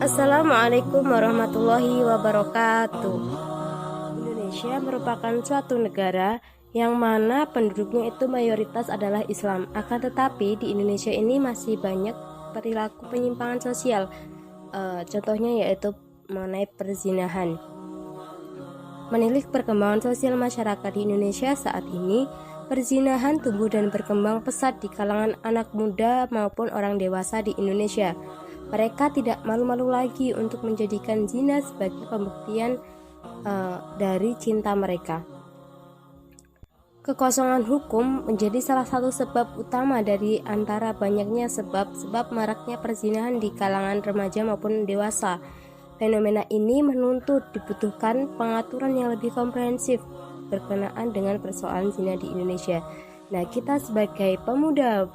Assalamualaikum warahmatullahi wabarakatuh. Indonesia merupakan suatu negara yang mana penduduknya itu mayoritas adalah Islam. Akan tetapi di Indonesia ini masih banyak perilaku penyimpangan sosial. Contohnya yaitu mengenai perzinahan. Menilik perkembangan sosial masyarakat di Indonesia saat ini, perzinahan tumbuh dan berkembang pesat di kalangan anak muda maupun orang dewasa di Indonesia. Mereka tidak malu-malu lagi untuk menjadikan zina sebagai pembuktian dari cinta mereka. Kekosongan hukum menjadi salah satu sebab utama dari antara banyaknya sebab maraknya perzinahan di kalangan remaja maupun dewasa. Fenomena ini menuntut dibutuhkan pengaturan yang lebih komprehensif berkenaan dengan persoalan zina di Indonesia. Nah, kita sebagai pemuda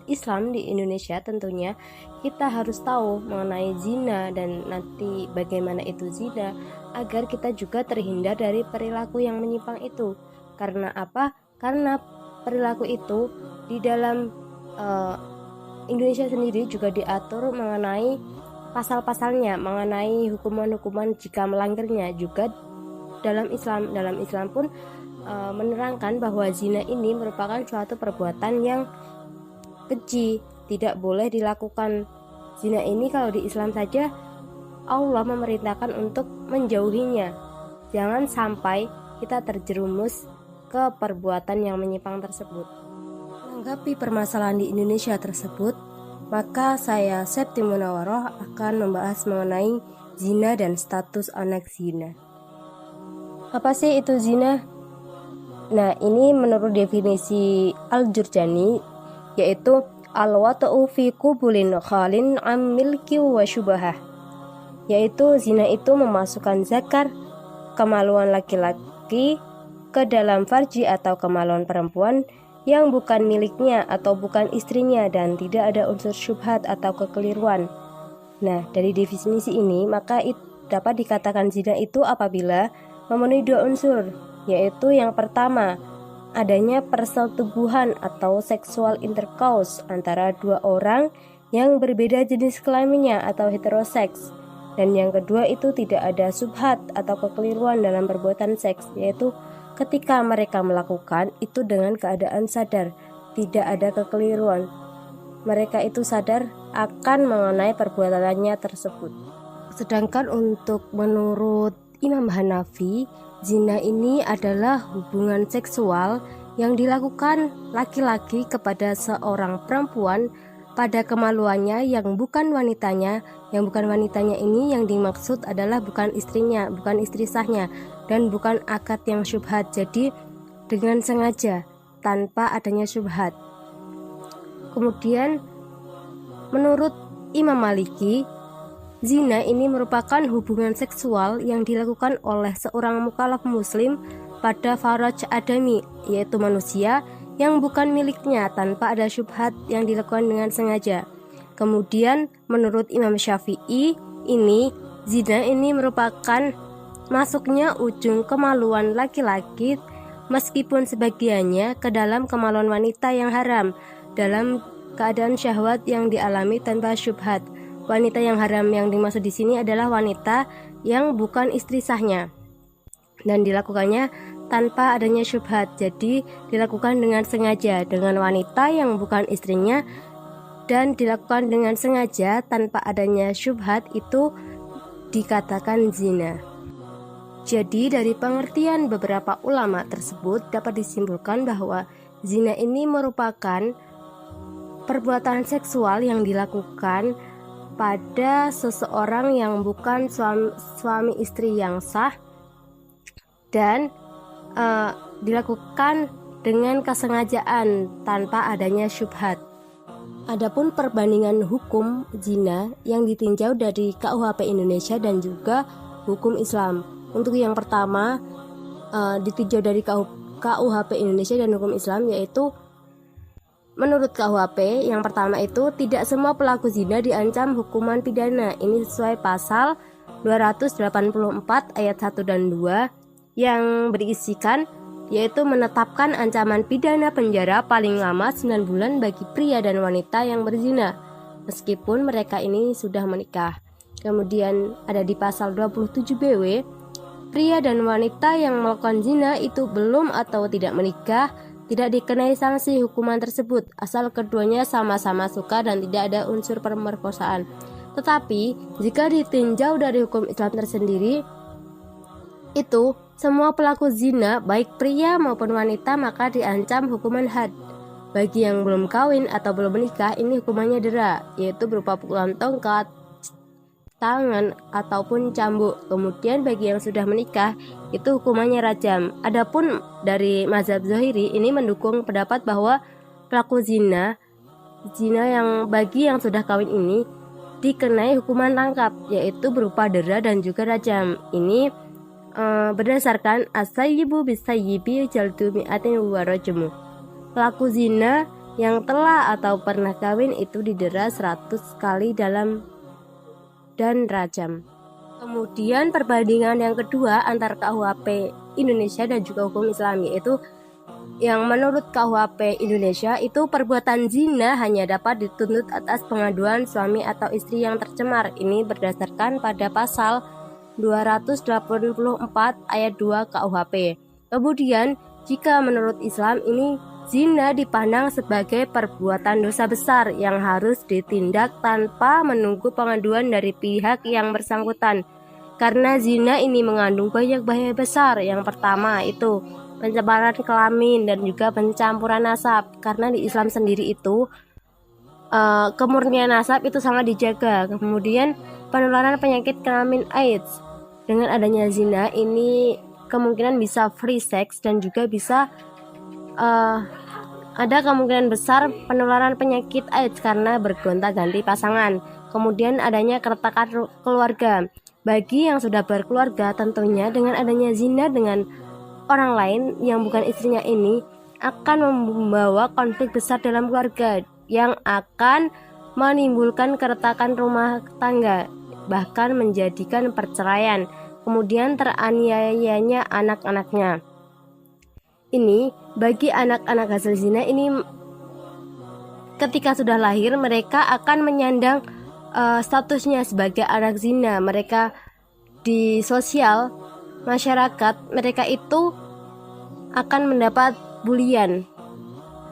Islam di Indonesia tentunya kita harus tahu mengenai zina dan nanti bagaimana itu zina agar kita juga terhindar dari perilaku yang menyimpang itu. Karena apa? Karena perilaku itu di dalam Indonesia sendiri juga diatur mengenai pasal-pasalnya, mengenai hukuman-hukuman jika melanggarnya. Juga dalam Islam pun menerangkan bahwa zina ini merupakan suatu perbuatan yang keji, tidak boleh dilakukan. Zina ini kalau di Islam saja Allah memerintahkan untuk menjauhinya. Jangan sampai kita terjerumus ke perbuatan yang menyimpang tersebut. Menanggapi permasalahan di Indonesia tersebut, maka saya Septi Munawaroh akan membahas mengenai zina dan status anak zina. Apa sih itu zina? Nah, ini menurut definisi Al-Jurjani yaitu al-wata'u fi qubulin khalin am milki wa syubahah, yaitu zina itu memasukkan zakar, kemaluan laki-laki, ke dalam farji atau kemaluan perempuan yang bukan miliknya atau bukan istrinya dan tidak ada unsur syubhat atau kekeliruan. Nah, dari definisi ini maka dapat dikatakan zina itu apabila memenuhi dua unsur, yaitu yang pertama adanya persetubuhan atau seksual intercourse antara dua orang yang berbeda jenis kelaminnya atau heteroseks, dan yang kedua itu tidak ada subhat atau kekeliruan dalam perbuatan seks, yaitu ketika mereka melakukan itu dengan keadaan sadar, tidak ada kekeliruan, mereka itu sadar akan mengenai perbuatannya tersebut. Sedangkan untuk menurut Imam Hanafi, zina ini adalah hubungan seksual yang dilakukan laki-laki kepada seorang perempuan pada kemaluannya yang bukan wanitanya. Yang bukan wanitanya ini yang dimaksud adalah bukan istrinya, bukan istri sahnya, dan bukan akad yang syubhat. Jadi dengan sengaja tanpa adanya syubhat. Kemudian menurut Imam Maliki, zina ini merupakan hubungan seksual yang dilakukan oleh seorang mukallaf muslim pada faraj adami, yaitu manusia yang bukan miliknya tanpa ada syubhat yang dilakukan dengan sengaja. Kemudian menurut Imam Syafi'i, zina ini merupakan masuknya ujung kemaluan laki-laki meskipun sebagiannya ke dalam kemaluan wanita yang haram dalam keadaan syahwat yang dialami tanpa syubhat. Wanita yang haram yang dimaksud di sini adalah wanita yang bukan istri sahnya dan dilakukannya tanpa adanya syubhat. Jadi dilakukan dengan sengaja dengan wanita yang bukan istrinya dan dilakukan dengan sengaja tanpa adanya syubhat, itu dikatakan zina. Jadi dari pengertian beberapa ulama tersebut dapat disimpulkan bahwa zina ini merupakan perbuatan seksual yang dilakukan pada seseorang yang bukan suami istri yang sah dan dilakukan dengan kesengajaan tanpa adanya syubhat. Adapun perbandingan hukum zina yang ditinjau dari KUHP Indonesia dan juga hukum Islam. Untuk yang pertama ditinjau dari KUHP Indonesia dan hukum Islam, yaitu menurut KUHP yang pertama itu tidak semua pelaku zina diancam hukuman pidana. Ini sesuai pasal 284 ayat 1 dan 2 yang berisikan yaitu menetapkan ancaman pidana penjara paling lama 9 bulan bagi pria dan wanita yang berzina meskipun mereka ini sudah menikah. Kemudian ada di pasal 27 BW, pria dan wanita yang melakukan zina itu belum atau tidak menikah tidak dikenai sanksi hukuman tersebut asal keduanya sama-sama suka dan tidak ada unsur pemerkosaan. Tetapi jika ditinjau dari hukum Islam tersendiri, itu semua pelaku zina baik pria maupun wanita maka diancam hukuman had. Bagi yang belum kawin atau belum menikah, ini hukumannya dera, yaitu berupa pukulan tongkat, tangan ataupun cambuk. Kemudian bagi yang sudah menikah itu hukumannya rajam. Adapun dari mazhab Zahiri ini mendukung pendapat bahwa pelaku zina yang bagi yang sudah kawin ini dikenai hukuman tangkap, yaitu berupa dera dan juga rajam. Ini berdasarkan as-sayyibu bis-sayyibi jaldu mi'atin wa rajmu. Pelaku zina yang telah atau pernah kawin itu didera 100 kali dan rajam. Kemudian perbandingan yang kedua antara KUHP Indonesia dan juga hukum Islam, yaitu yang menurut KUHP Indonesia itu perbuatan zina hanya dapat dituntut atas pengaduan suami atau istri yang tercemar. Ini berdasarkan pada pasal 284 ayat 2 KUHP. Kemudian jika menurut Islam ini zina dipandang sebagai perbuatan dosa besar yang harus ditindak tanpa menunggu pengaduan dari pihak yang bersangkutan. Karena zina ini mengandung banyak bahaya besar. Yang pertama itu pencemaran kelamin dan juga pencampuran nasab. Karena di Islam sendiri itu kemurnian nasab itu sangat dijaga. Kemudian penularan penyakit kelamin AIDS. Dengan adanya zina ini kemungkinan bisa free sex dan juga bisa ada kemungkinan besar penularan penyakit AIDS karena bergonta-ganti pasangan. Kemudian adanya keretakan keluarga. Bagi yang sudah berkeluarga, tentunya dengan adanya zina dengan orang lain yang bukan istrinya ini akan membawa konflik besar dalam keluarga yang akan menimbulkan keretakan rumah tangga, bahkan menjadikan perceraian. Kemudian teraniayanya anak-anaknya. Ini bagi anak-anak hasil zina ini ketika sudah lahir mereka akan menyandang statusnya sebagai anak zina. Mereka di sosial masyarakat mereka itu akan mendapat bulian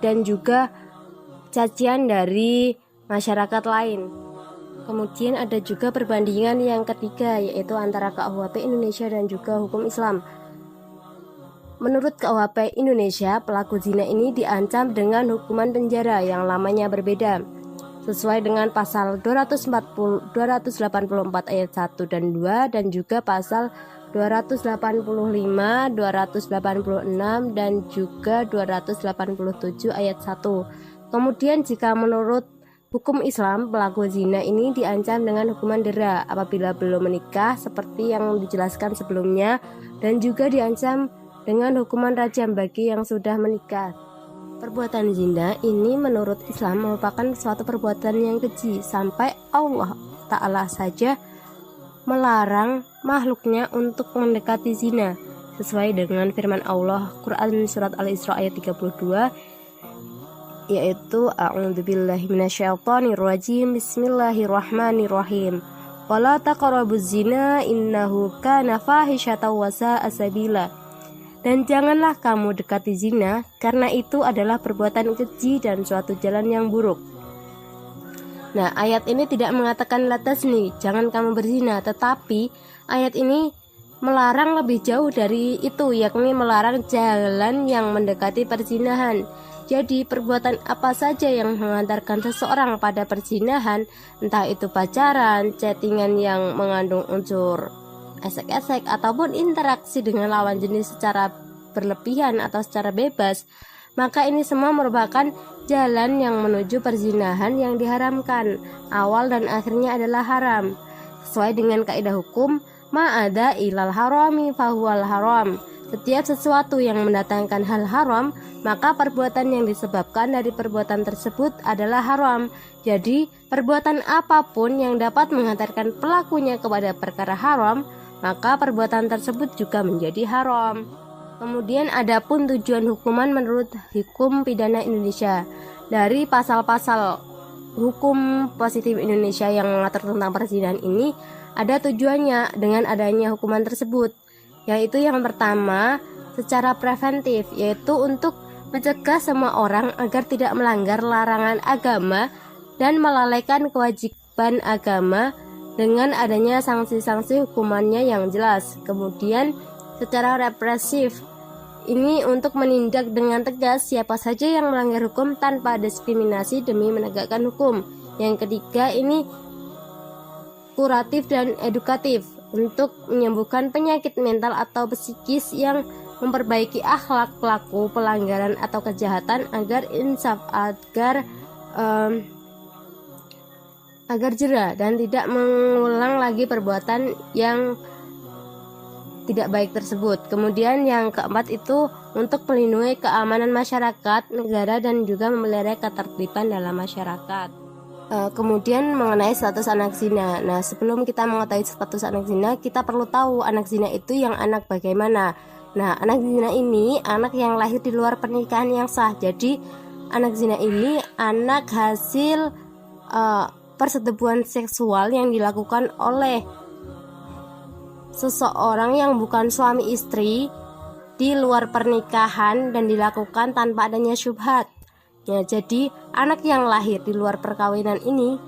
dan juga cacian dari masyarakat lain. Kemudian ada juga perbandingan yang ketiga, yaitu antara KUHP Indonesia dan juga hukum Islam. Menurut KUHP Indonesia, pelaku zina ini diancam dengan hukuman penjara yang lamanya berbeda, sesuai dengan pasal 284 ayat 1 dan 2 dan juga pasal 285, 286 dan juga 287 ayat 1. Kemudian jika menurut hukum Islam, pelaku zina ini diancam dengan hukuman dera apabila belum menikah seperti yang dijelaskan sebelumnya, dan juga diancam dengan hukuman rajam bagi yang sudah menikah. Perbuatan zina ini menurut Islam merupakan suatu perbuatan yang keji, sampai Allah Ta'ala saja melarang makhluknya untuk mendekati zina, sesuai dengan firman Allah Quran Surat Al-Isra ayat 32, yaitu A'udzubillahi minasyaitonirrajim, Bismillahirrahmanirrahim, wala taqrabuz zina innahu kana fahisyatan wa sa'a sabila. Dan janganlah kamu dekati zina, karena itu adalah perbuatan keji dan suatu jalan yang buruk. Nah, ayat ini tidak mengatakan la tazni, jangan kamu berzina, tetapi ayat ini melarang lebih jauh dari itu, yakni melarang jalan yang mendekati perzinahan. Jadi perbuatan apa saja yang mengantarkan seseorang pada perzinahan, entah itu pacaran, chattingan yang mengandung unsur esek-esek, ataupun interaksi dengan lawan jenis secara berlebihan atau secara bebas, maka ini semua merupakan jalan yang menuju perzinahan yang diharamkan. Awal dan akhirnya adalah haram. Sesuai dengan kaidah hukum, ma'ada ilal harami fahuwal haram. Setiap sesuatu yang mendatangkan hal haram, maka perbuatan yang disebabkan dari perbuatan tersebut adalah haram. Jadi, perbuatan apapun yang dapat mengantarkan pelakunya kepada perkara haram, maka perbuatan tersebut juga menjadi haram. Kemudian adapun tujuan hukuman menurut hukum pidana Indonesia. Dari pasal-pasal hukum positif Indonesia yang mengatur tentang perzinahan ini ada tujuannya dengan adanya hukuman tersebut, yaitu yang pertama secara preventif, yaitu untuk mencegah semua orang agar tidak melanggar larangan agama dan melalaikan kewajiban agama dengan adanya sanksi-sanksi hukumannya yang jelas. Kemudian secara represif, ini untuk menindak dengan tegas siapa saja yang melanggar hukum tanpa diskriminasi demi menegakkan hukum. Yang ketiga ini kuratif dan edukatif, untuk menyembuhkan penyakit mental atau psikis yang memperbaiki akhlak pelaku pelanggaran atau kejahatan agar insaf, agar jera dan tidak mengulang lagi perbuatan yang tidak baik tersebut. Kemudian yang keempat itu untuk melindungi keamanan masyarakat, negara, dan juga memelihara ketertiban dalam masyarakat. Kemudian mengenai status anak zina. Nah, sebelum kita mengetahui status anak zina, kita perlu tahu anak zina itu yang anak bagaimana. Nah, anak zina ini anak yang lahir di luar pernikahan yang sah. Jadi anak zina ini anak hasil persetubuhan seksual yang dilakukan oleh seseorang yang bukan suami istri di luar pernikahan dan dilakukan tanpa adanya syubhat. Ya, jadi anak yang lahir di luar perkawinan ini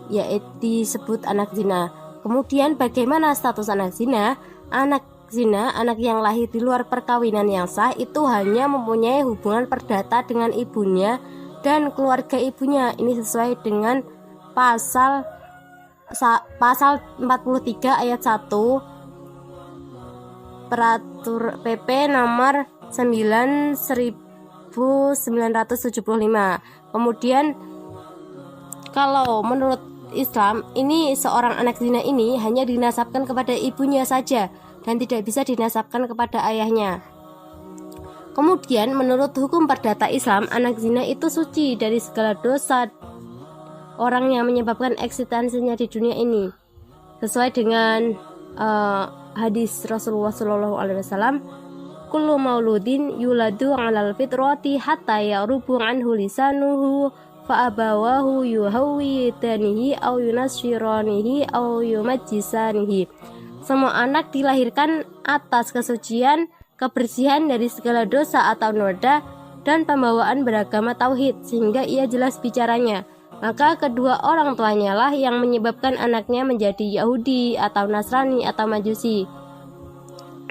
yaitu disebut anak zina. Kemudian bagaimana status anak zina? Anak zina, anak yang lahir di luar perkawinan yang sah itu hanya mempunyai hubungan perdata dengan ibunya dan keluarga ibunya. Ini sesuai dengan pasal 43 ayat 1 Peratur PP nomor 9/1975. Kemudian kalau menurut Islam, ini seorang anak zina ini hanya dinasabkan kepada ibunya saja dan tidak bisa dinasabkan kepada ayahnya. Kemudian menurut hukum perdata Islam, anak zina itu suci dari segala dosa orang yang menyebabkan eksistensinya di dunia ini. Sesuai dengan hadis Rasulullah SAW, kullu mauludin yuladu 'alal fitrati hatta yarubu anhu lisanuhu fa abawahu yuhawwidanihi aw yunassiranihi aw yumajjisanihi. Semua anak dilahirkan atas kesucian, kebersihan dari segala dosa atau noda dan pembawaan beragama tauhid sehingga ia jelas bicaranya. Maka kedua orang tuanya lah yang menyebabkan anaknya menjadi Yahudi atau Nasrani atau Majusi.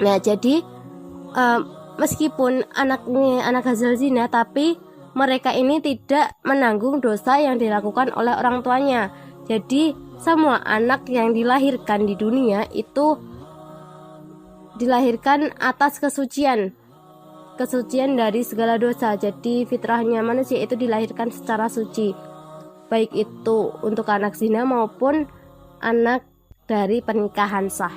Nah, jadi meskipun anaknya anak hasil zina, tapi mereka ini tidak menanggung dosa yang dilakukan oleh orang tuanya. Jadi semua anak yang dilahirkan di dunia itu dilahirkan atas kesucian dari segala dosa. Jadi fitrahnya manusia itu dilahirkan secara suci, baik itu untuk anak zina maupun anak dari pernikahan sah.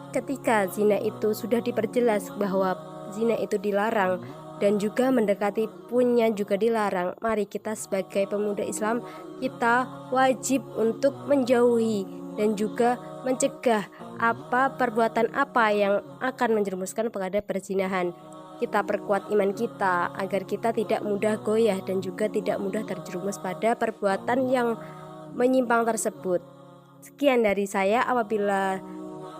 Ketika zina itu sudah diperjelas bahwa zina itu dilarang dan juga mendekati punnya juga dilarang, mari kita sebagai pemuda Islam, kita wajib untuk menjauhi dan juga mencegah perbuatan apa yang akan menjerumuskan kepada perzinahan. Kita perkuat iman kita agar kita tidak mudah goyah dan juga tidak mudah terjerumus pada perbuatan yang menyimpang tersebut. Sekian dari saya. Apabila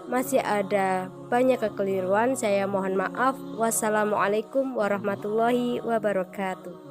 masih ada banyak kekeliruan, saya mohon maaf. Wassalamualaikum warahmatullahi wabarakatuh.